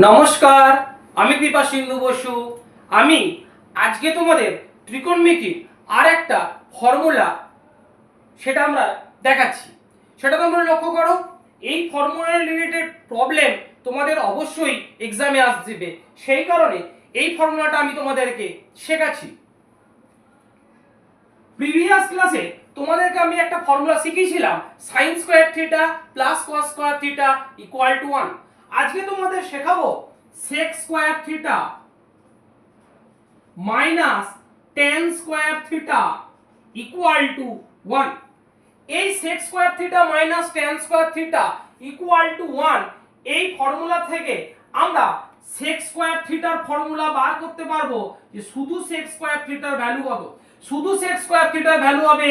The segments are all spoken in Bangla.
নমস্কার, আমি কৃপা সিন্ধু বসু। আমি আজকে তোমাদের ত্রিকোণমিতির আর একটা ফর্মুলা সেটা আমরা দেখাচ্ছি। সেটা তোমরা লক্ষ্য করো, এই ফর্মুলা রিলেটেড প্রবলেম তোমাদের অবশ্যই এক্সামে আসবে, সেই কারণে এই ফর্মুলাটা আমি তোমাদেরকে শেখাচ্ছি। প্রিভিয়াস ক্লাসে তোমাদেরকে আমি একটা ফর্মুলা শিখিয়েছিলাম, sin square theta plus cos square theta equal to 1। আজকে তোমাদের শেখাবো sec square theta minus tan square theta equal to 1। এই sec square theta minus tan square theta equal to 1 এই ফর্মুলা থেকে আমরা sec স্কয়ার থিটার ফর্মুলা বার করতে পারবো যে শুধু sec স্কয়ার থিটার ভ্যালু কত। শুধু sec স্কয়ার থিটার ভ্যালু হবে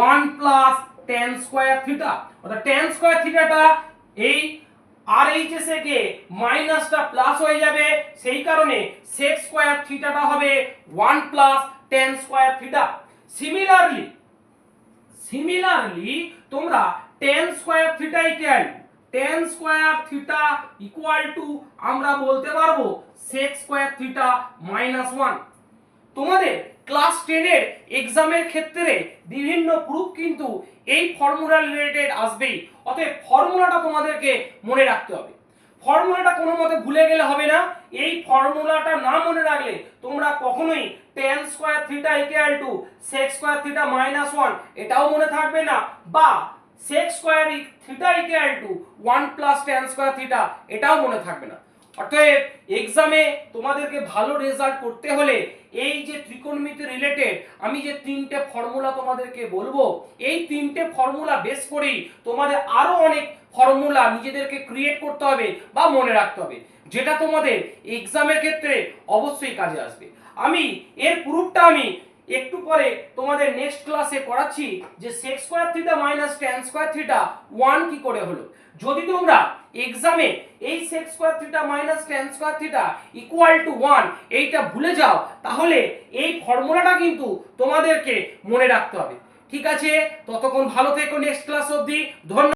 1 প্লাস tan স্কয়ার থিটা, অর্থাৎ tan স্কয়ার থিটাটা এই আর এইচ এস এ কে মাইনাসটা প্লাস হয়ে যাবে, সেই কারণে sec স্কয়ার থিটাটা হবে 1 plus tan square theta. Similarly তোমরা tan square theta equal two আমরা বলতে পারবো sec স্কয়ার থিটা মাইনাস 1। তোমাদের ক্লাস 10 এর এক্সামের ক্ষেত্রে বিভিন্ন প্রুফ কিন্তু এই ফর্মুলা রিলেটেড আসবেই, অতএব ফর্মুলাটা তোমাদেরকে মনে রাখতে হবে। ফর্মুলাটা কোনো মতে ভুলে গেলে হবে না। এই ফর্মুলাটা না মনে রাখলে তোমরা কখনোই tan square theta equal two sec square theta minus 1 এটাও মনে থাকবে না, বা sec square theta equal to 1 plus tan square theta এটাও মনে থাকবে না। অতএব এক্সামে তোমাদেরকে ভালো রেজাল্ট করতে হলে এই যে ত্রিকোণমিতি রিলেটেড আমি যে তিনটে ফর্মুলা তোমাদেরকে বলবো, এই তিনটে ফর্মুলা বেস করেই তোমাদের আরো অনেক ফর্মুলা নিজেদেরকে ক্রিয়েট করতে হবে বা মনে রাখতে হবে, যেটা তোমাদের এক্সামের ক্ষেত্রে অবশ্যই কাজে আসবে। আমি এর প্রুফটা আমি একটু পরে তোমাদের নেক্সট ক্লাসে করাচ্ছি যে sec square theta minus tan square theta 1 কি করে হলো। যদি তোমরা এক্সামে এই sec square theta minus tan square theta equal to 1 এইটা ভুলে যাও, তাহলে এই ফর্মুলাটা কিন্তু তোমাদেরকে মনে রাখতে হবে। ঠিক আছে, ততক্ষণ ভালো থেকো, নেক্সট ক্লাস অবধি। ধন্যবাদ।